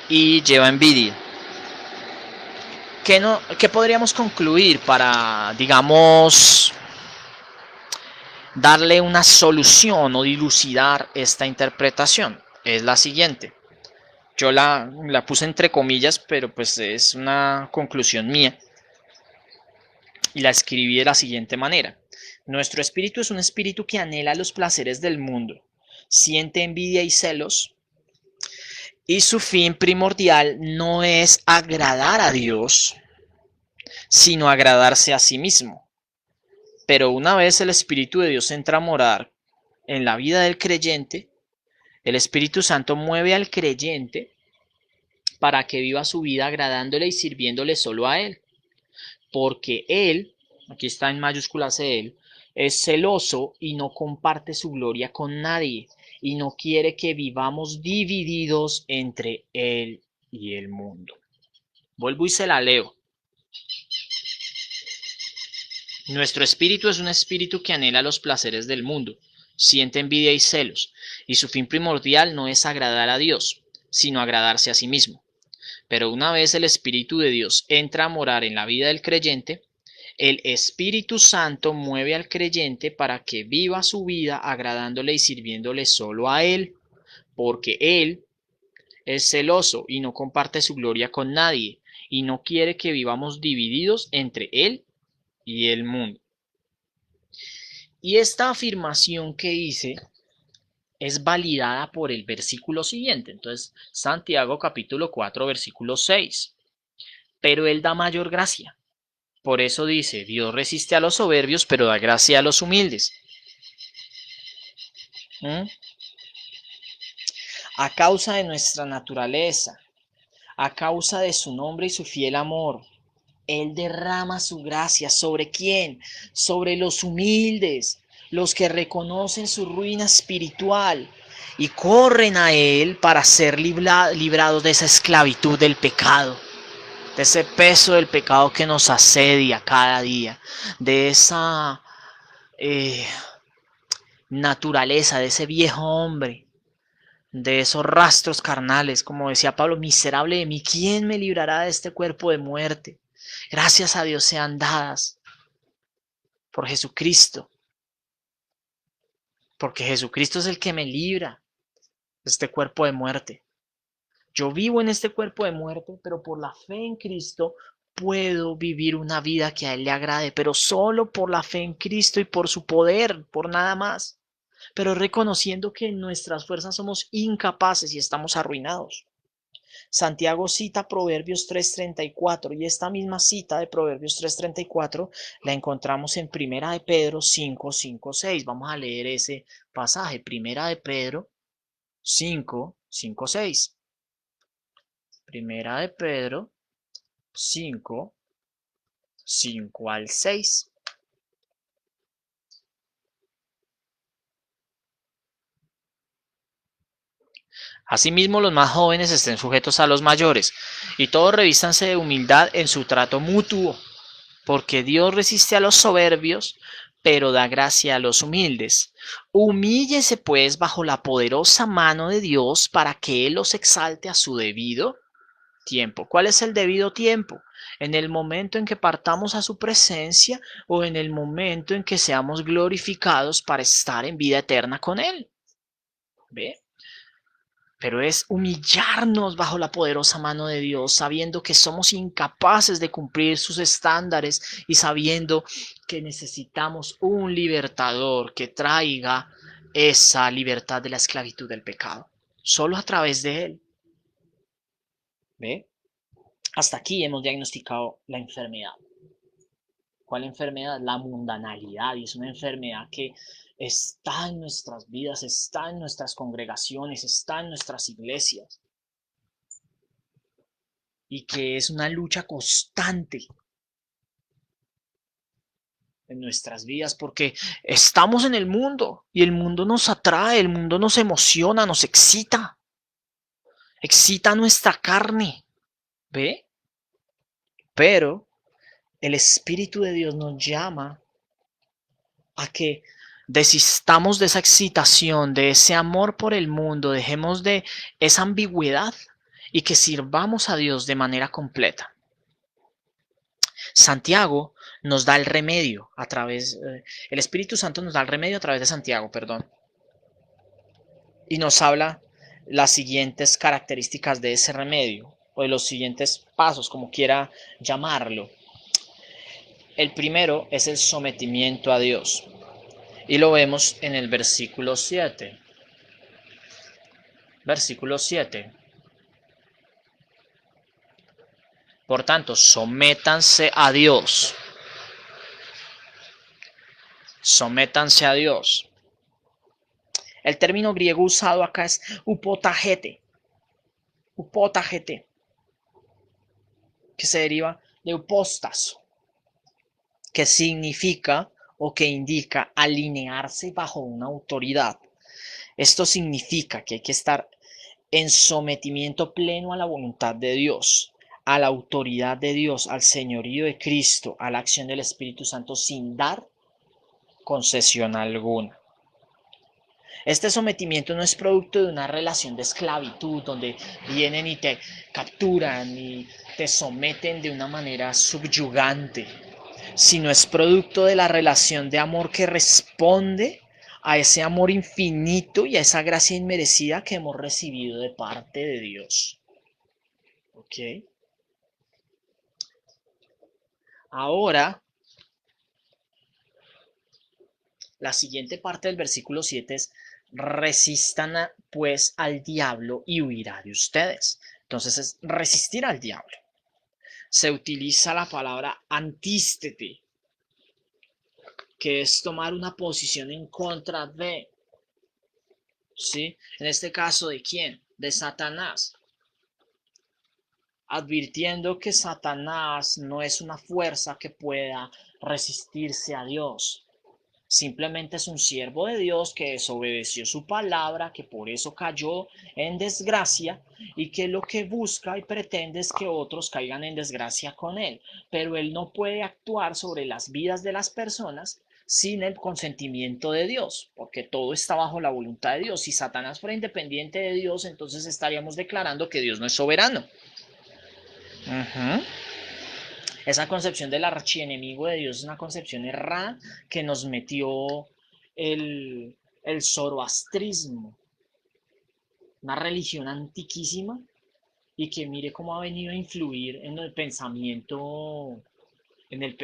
y lleva envidia. ¿Qué podríamos concluir para, digamos, darle una solución o dilucidar esta interpretación? Es la siguiente. Yo la puse entre comillas, pero pues es una conclusión mía y la escribí de la siguiente manera. Nuestro espíritu es un espíritu que anhela los placeres del mundo, siente envidia y celos, y su fin primordial no es agradar a Dios, sino agradarse a sí mismo. Pero una vez el Espíritu de Dios entra a morar en la vida del creyente, el Espíritu Santo mueve al creyente para que viva su vida agradándole y sirviéndole solo a Él. Porque Él, aquí está en mayúsculas Él, es celoso y no comparte su gloria con nadie y no quiere que vivamos divididos entre Él y el mundo. Vuelvo y se la leo. Nuestro espíritu es un espíritu que anhela los placeres del mundo, siente envidia y celos, y su fin primordial no es agradar a Dios, sino agradarse a sí mismo. Pero una vez el Espíritu de Dios entra a morar en la vida del creyente, el Espíritu Santo mueve al creyente para que viva su vida agradándole y sirviéndole solo a Él, porque Él es celoso y no comparte su gloria con nadie, y no quiere que vivamos divididos entre Él y el mundo. Y esta afirmación que hice es validada por el versículo siguiente. Entonces, Santiago capítulo 4, versículo 6. Pero Él da mayor gracia. Por eso dice, Dios resiste a los soberbios, pero da gracia a los humildes. ¿Mm? A causa de nuestra naturaleza, a causa de su nombre y su fiel amor, Él derrama su gracia. ¿Sobre quién? Sobre los humildes, los que reconocen su ruina espiritual y corren a Él para ser librados de esa esclavitud del pecado, de ese peso del pecado que nos asedia cada día, de esa eh, naturaleza, de ese viejo hombre, de esos rastros carnales, como decía Pablo, miserable de mí, ¿quién me librará de este cuerpo de muerte? Gracias a Dios sean dadas por Jesucristo, porque Jesucristo es el que me libra de este cuerpo de muerte. Yo vivo en este cuerpo de muerte, pero por la fe en Cristo puedo vivir una vida que a Él le agrade, pero solo por la fe en Cristo y por su poder, por nada más. Pero reconociendo que en nuestras fuerzas somos incapaces y estamos arruinados. Santiago cita Proverbios 3:34 y esta misma cita de Proverbios 3:34 la encontramos en Primera de Pedro 5:5-6. Vamos a leer ese pasaje, Primera de Pedro 5:5-6. Primera de Pedro 5, 5 al 6. Asimismo, los más jóvenes estén sujetos a los mayores, y todos revístanse de humildad en su trato mutuo, porque Dios resiste a los soberbios, pero da gracia a los humildes. Humíllese pues bajo la poderosa mano de Dios para que Él los exalte a su debido tiempo. ¿Cuál es el debido tiempo? En el momento en que partamos a su presencia o en el momento en que seamos glorificados para estar en vida eterna con Él. ¿Ve? Pero es humillarnos bajo la poderosa mano de Dios, sabiendo que somos incapaces de cumplir sus estándares y sabiendo que necesitamos un libertador que traiga esa libertad de la esclavitud del pecado. Solo a través de él. ¿Ve? Hasta aquí hemos diagnosticado la enfermedad. ¿Cuál enfermedad? La mundanalidad. Y es una enfermedad que está en nuestras vidas, está en nuestras congregaciones, está en nuestras iglesias. Y que es una lucha constante en nuestras vidas porque estamos en el mundo y el mundo nos atrae, el mundo nos emociona, nos excita, excita nuestra carne, ¿ve? Pero el Espíritu de Dios nos llama a que desistamos de esa excitación, de ese amor por el mundo, dejemos de esa ambigüedad y que sirvamos a Dios de manera completa. Santiago nos da el remedio a través, el Espíritu Santo nos da el remedio a través de Santiago, perdón. Y nos habla las siguientes características de ese remedio, o de los siguientes pasos, como quiera llamarlo. El primero es el sometimiento a Dios. Y lo vemos en el versículo 7. Versículo 7. Por tanto, sométanse a Dios. Sométanse a Dios. El término griego usado acá es upotagete. Upotagete. Que se deriva de upostas. Que significa o que indica alinearse bajo una autoridad. Esto significa que hay que estar en sometimiento pleno a la voluntad de Dios, a la autoridad de Dios, al señorío de Cristo, a la acción del Espíritu Santo sin dar concesión alguna. Este sometimiento no es producto de una relación de esclavitud donde vienen y te capturan y te someten de una manera subyugante, sino es producto de la relación de amor que responde a ese amor infinito y a esa gracia inmerecida que hemos recibido de parte de Dios. ¿Ok? Ahora, la siguiente parte del versículo 7 es: resistan pues al diablo y huirá de ustedes. Entonces es resistir al diablo. Se utiliza la palabra antístete, que es tomar una posición en contra de, ¿sí? En este caso, ¿de quién? De Satanás. Advirtiendo que Satanás no es una fuerza que pueda resistirse a Dios. Simplemente es un siervo de Dios que desobedeció su palabra, que por eso cayó en desgracia y que lo que busca y pretende es que otros caigan en desgracia con él. Pero él no puede actuar sobre las vidas de las personas sin el consentimiento de Dios, porque todo está bajo la voluntad de Dios. Si Satanás fuera independiente de Dios, entonces estaríamos declarando que Dios no es soberano. Esa concepción del archienemigo de Dios es una concepción errada que nos metió el zoroastrismo, una religión antiquísima y que mire cómo ha venido a influir en el pensamiento del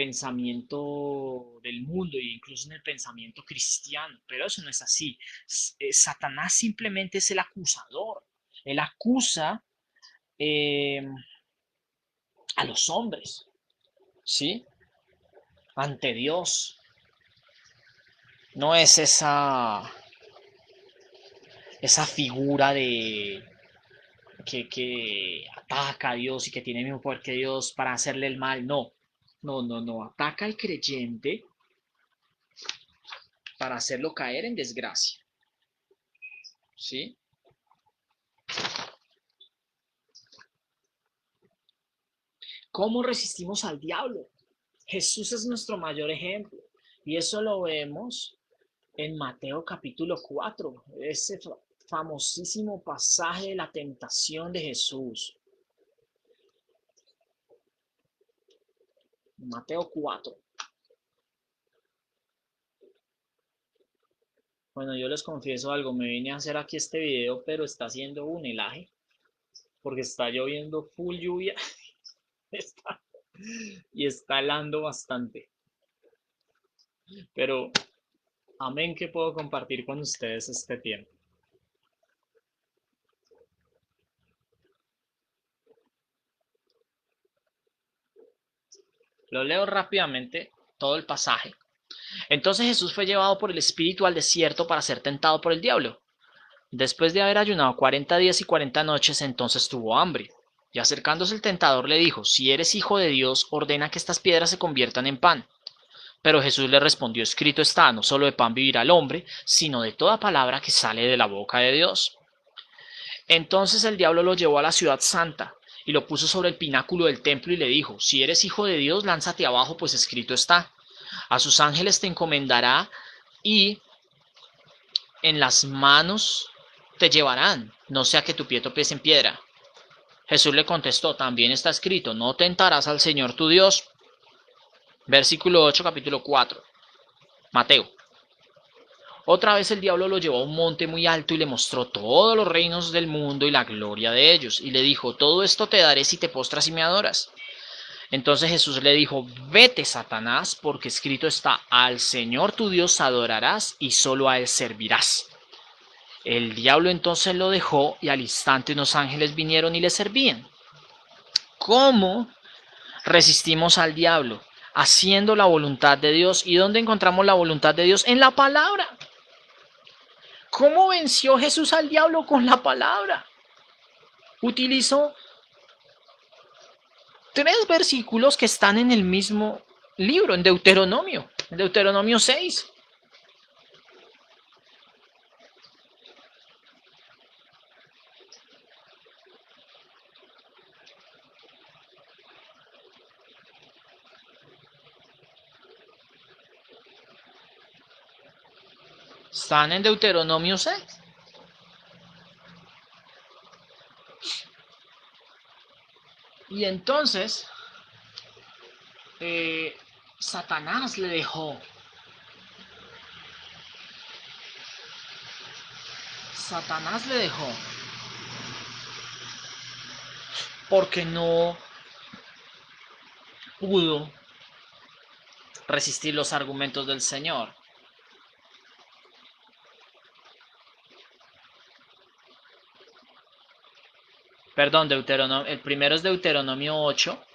mundo e incluso en el pensamiento cristiano. Pero eso no es así. Satanás simplemente es el acusador. Él acusa eh, a los hombres, ¿sí? Ante Dios. No es esa figura que ataca a Dios y que tiene el mismo poder que Dios para hacerle el mal. No, no, no, no. Ataca al creyente para hacerlo caer en desgracia. ¿Sí? ¿Cómo resistimos al diablo? Jesús es nuestro mayor ejemplo. Y eso lo vemos en Mateo capítulo 4, ese famosísimo pasaje de la tentación de Jesús. Mateo 4. Bueno, yo les confieso algo, me vine a hacer aquí este video, pero está haciendo un helaje, porque está lloviendo full lluvia y está helando bastante. Pero amén que puedo compartir con ustedes este tiempo. Lo leo rápidamente todo el pasaje. Entonces Jesús fue llevado por el Espíritu al desierto para ser tentado por el diablo. Después de haber ayunado 40 días y 40 noches, entonces tuvo hambre. Y acercándose el tentador le dijo, si eres hijo de Dios, ordena que estas piedras se conviertan en pan. Pero Jesús le respondió, escrito está, no solo de pan vivirá el hombre, sino de toda palabra que sale de la boca de Dios. Entonces el diablo lo llevó a la ciudad santa y lo puso sobre el pináculo del templo y le dijo, si eres hijo de Dios, lánzate abajo, pues escrito está, a sus ángeles te encomendará y en las manos te llevarán, no sea que tu pie tropiece en piedra. Jesús le contestó, también está escrito, no tentarás al Señor tu Dios. Versículo 8, capítulo 4. Mateo. Otra vez el diablo lo llevó a un monte muy alto y le mostró todos los reinos del mundo y la gloria de ellos, y le dijo, todo esto te daré si te postras y me adoras. Entonces Jesús le dijo, vete, Satanás, porque escrito está, al Señor tu Dios adorarás y solo a él servirás. El diablo entonces lo dejó y al instante unos ángeles vinieron y le servían. ¿Cómo resistimos al diablo? Haciendo la voluntad de Dios. ¿Y dónde encontramos la voluntad de Dios? En la palabra. ¿Cómo venció Jesús al diablo? Con la palabra. Utilizó 3 versículos que están en el mismo libro, en Deuteronomio 6. Están en Deuteronomio 6. Y entonces, Satanás le dejó. Satanás le dejó. Porque no pudo resistir los argumentos del Señor. Perdón, el primero es Deuteronomio 8,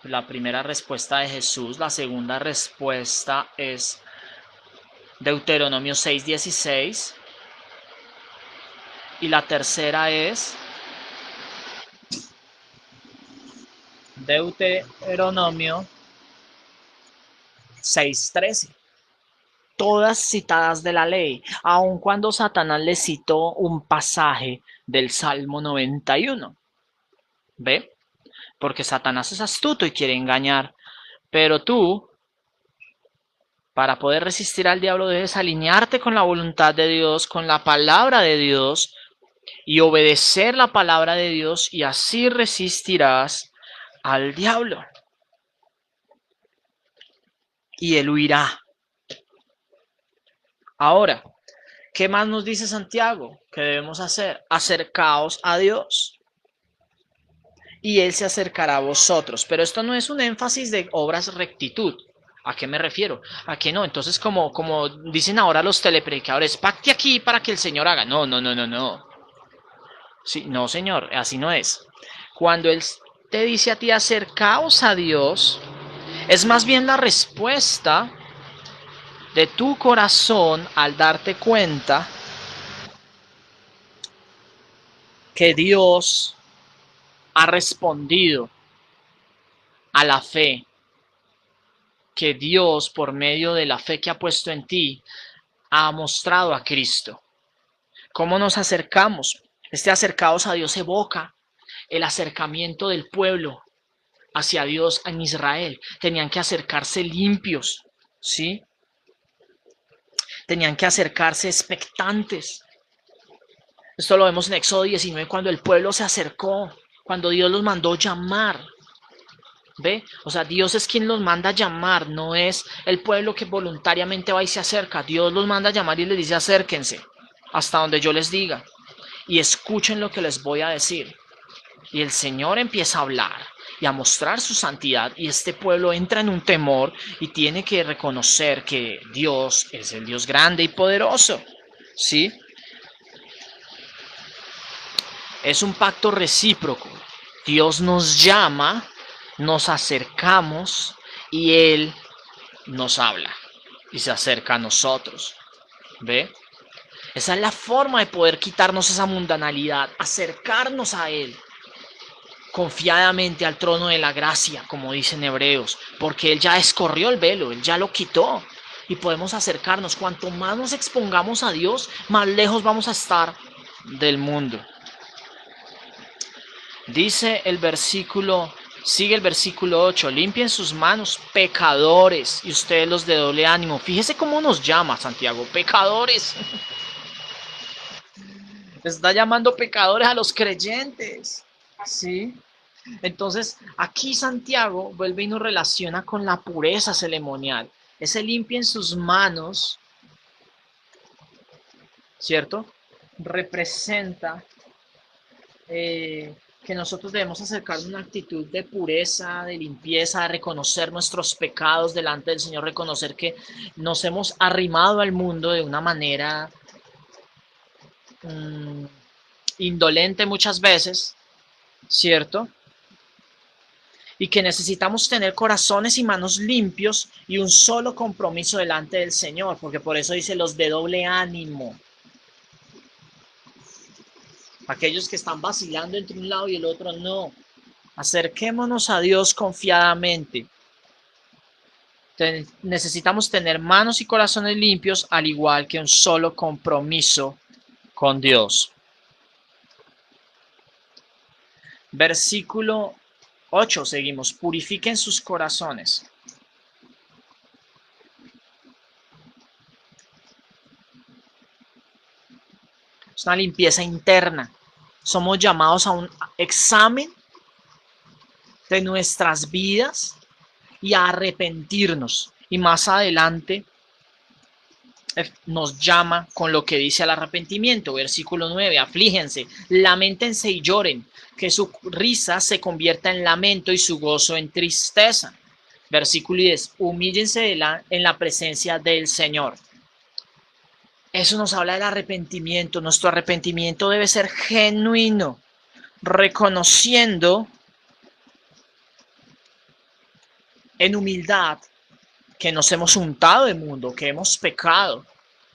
la primera respuesta de Jesús. La segunda respuesta es Deuteronomio 6:16. Y la tercera es Deuteronomio 6:13. Todas citadas de la ley, aun cuando Satanás le citó un pasaje del Salmo 91. ¿Ve? Porque Satanás es astuto y quiere engañar. Pero tú, para poder resistir al diablo, debes alinearte con la voluntad de Dios, con la palabra de Dios, y obedecer la palabra de Dios, y así resistirás al diablo. Y él huirá. Ahora, ¿qué más nos dice Santiago que debemos hacer? Acercaos a Dios y Él se acercará a vosotros. Pero esto no es un énfasis de obras rectitud. ¿A qué me refiero? ¿A qué no? Entonces, como dicen ahora los telepredicadores, pacte aquí para que el Señor haga. No, no, no, no, no. Sí, no, Señor, así no es. Cuando Él te dice a ti acercaos a Dios, es más bien la respuesta de tu corazón al darte cuenta que Dios ha respondido a la fe, que Dios, por medio de la fe que ha puesto en ti, ha mostrado a Cristo. ¿Cómo nos acercamos? Este acercados a Dios evoca el acercamiento del pueblo hacia Dios en Israel. Tenían que acercarse limpios, ¿sí? Tenían que acercarse expectantes. Esto lo vemos en Éxodo 19 cuando el pueblo se acercó, cuando Dios los mandó llamar. ¿Ve? O sea, Dios es quien los manda a llamar, no es el pueblo que voluntariamente va y se acerca. Dios los manda a llamar y les dice acérquense hasta donde yo les diga y escuchen lo que les voy a decir. Y el Señor empieza a hablar y a mostrar su santidad y este pueblo entra en un temor y tiene que reconocer que Dios es el Dios grande y poderoso. ¿Sí? Es un pacto recíproco. Dios nos llama, nos acercamos y Él nos habla y se acerca a nosotros. ¿Ve? Esa es la forma de poder quitarnos esa mundanalidad, acercarnos a Él confiadamente al trono de la gracia, como dicen Hebreos, porque Él ya escorrió el velo, Él ya lo quitó y podemos acercarnos. Cuanto más nos expongamos a Dios, más lejos vamos a estar del mundo. Dice el versículo, sigue el versículo 8, limpien sus manos, pecadores, y ustedes los de doble ánimo. Fíjese cómo nos llama Santiago, pecadores. Está llamando pecadores a los creyentes. ¿Sí? Entonces, aquí Santiago vuelve y nos relaciona con la pureza ceremonial. Ese limpien sus manos, ¿cierto? Representa que nosotros debemos acercar una actitud de pureza, de limpieza, de reconocer nuestros pecados delante del Señor, reconocer que nos hemos arrimado al mundo de una manera mmm, indolente muchas veces, ¿cierto? Y que necesitamos tener corazones y manos limpios y un solo compromiso delante del Señor, porque por eso dice los de doble ánimo. Aquellos que están vacilando entre un lado y el otro, no. Acerquémonos a Dios confiadamente. Necesitamos tener manos y corazones limpios, al igual que un solo compromiso con Dios. Versículo 8, seguimos. Purifiquen sus corazones. Es una limpieza interna. Somos llamados a un examen de nuestras vidas y a arrepentirnos. Y más adelante nos llama con lo que dice el arrepentimiento. Versículo 9, aflígense, lamentense y lloren, que su risa se convierta en lamento y su gozo en tristeza. Versículo 10, humíllense en la presencia del Señor. Eso nos habla del arrepentimiento. Nuestro arrepentimiento debe ser genuino, reconociendo en humildad que nos hemos untado de mundo, que hemos pecado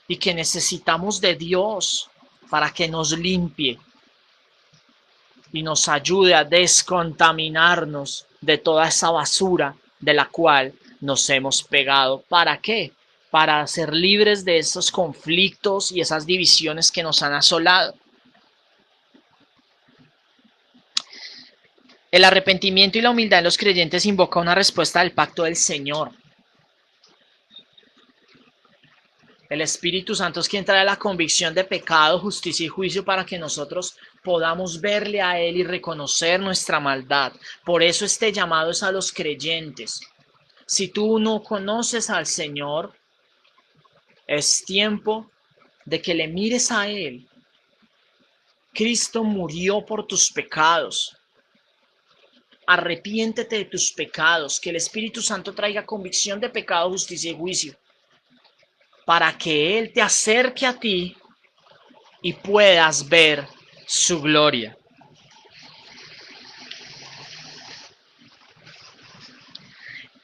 y que necesitamos de Dios para que nos limpie y nos ayude a descontaminarnos de toda esa basura de la cual nos hemos pegado. ¿Para qué? Para ser libres de esos conflictos y esas divisiones que nos han asolado. El arrepentimiento y la humildad en los creyentes invoca una respuesta del pacto del Señor. El Espíritu Santo es quien trae la convicción de pecado, justicia y juicio para que nosotros podamos verle a Él y reconocer nuestra maldad. Por eso este llamado es a los creyentes. Si tú no conoces al Señor, es tiempo de que le mires a Él. Cristo murió por tus pecados. Arrepiéntete de tus pecados, que el Espíritu Santo traiga convicción de pecado, justicia y juicio, para que Él te acerque a ti y puedas ver su gloria.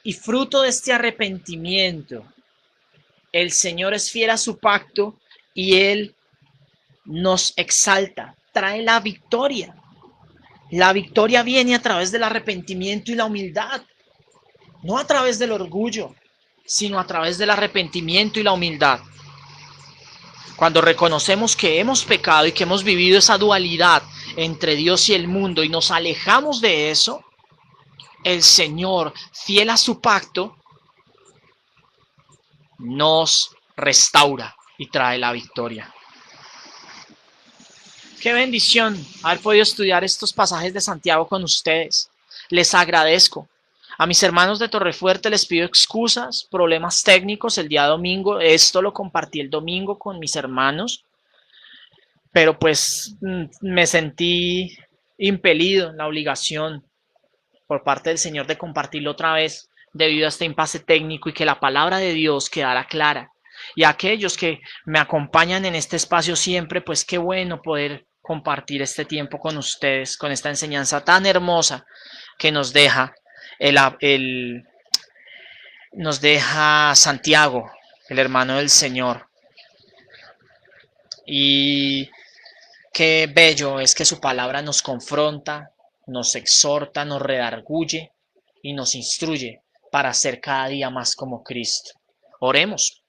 Y fruto de este arrepentimiento, el Señor es fiel a su pacto y Él nos exalta. trae la victoria. La victoria viene a través del arrepentimiento y la humildad, no a través del orgullo, sino a través del arrepentimiento y la humildad. Cuando reconocemos que hemos pecado y que hemos vivido esa dualidad entre Dios y el mundo y nos alejamos de eso, el Señor, fiel a su pacto, nos restaura y trae la victoria. Qué bendición haber podido estudiar estos pasajes de Santiago con ustedes. Les agradezco. A mis hermanos de Torrefuerte les pido excusas, problemas técnicos el día domingo. Esto lo compartí el domingo con mis hermanos, pero pues me sentí impelido en la obligación por parte del Señor de compartirlo otra vez debido a este impasse técnico y que la palabra de Dios quedara clara. Y a aquellos que me acompañan en este espacio siempre, pues qué bueno poder compartir este tiempo con ustedes, con esta enseñanza tan hermosa que nos deja nos deja Santiago, el hermano del Señor. Y qué bello es que su palabra nos confronta, nos exhorta, nos redarguye y nos instruye para ser cada día más como Cristo. Oremos.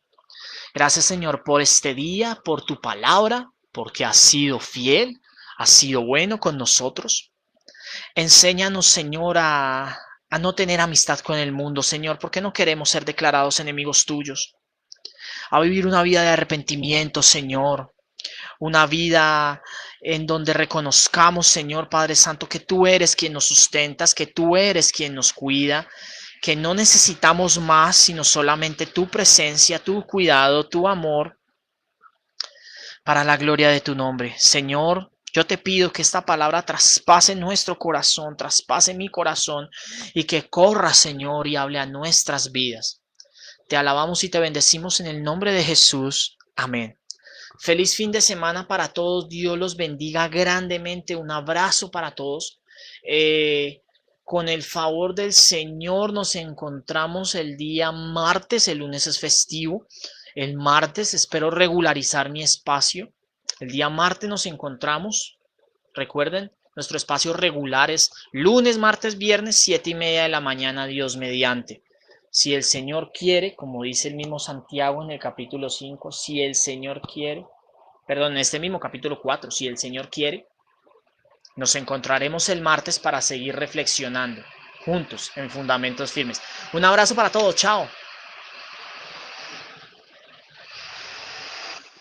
Gracias, Señor, por este día, por tu palabra, porque has sido fiel, has sido bueno con nosotros. Enséñanos, Señor, a no tener amistad con el mundo, Señor, porque no queremos ser declarados enemigos tuyos. A vivir una vida de arrepentimiento, Señor. Una vida en donde reconozcamos, Señor Padre Santo, que tú eres quien nos sustentas, que tú eres quien nos cuida, que no necesitamos más, sino solamente tu presencia, tu cuidado, tu amor, para la gloria de tu nombre. Señor, yo te pido que esta palabra traspase nuestro corazón, traspase mi corazón y que corra, Señor, y hable a nuestras vidas. Te alabamos y te bendecimos en el nombre de Jesús. Amén. Feliz fin de semana para todos. Dios los bendiga grandemente. Un abrazo para todos. Con el favor del Señor nos encontramos el día martes. El lunes es festivo. El martes espero regularizar mi espacio. El día martes nos encontramos. Recuerden, nuestro espacio regular es lunes, martes, viernes, 7:30 de la mañana, Dios mediante. Si el Señor quiere, como dice el mismo Santiago en el capítulo 5, si el Señor quiere, perdón, en este mismo capítulo 4, si el Señor quiere, nos encontraremos el martes para seguir reflexionando juntos en fundamentos firmes. Un abrazo para todos, chao.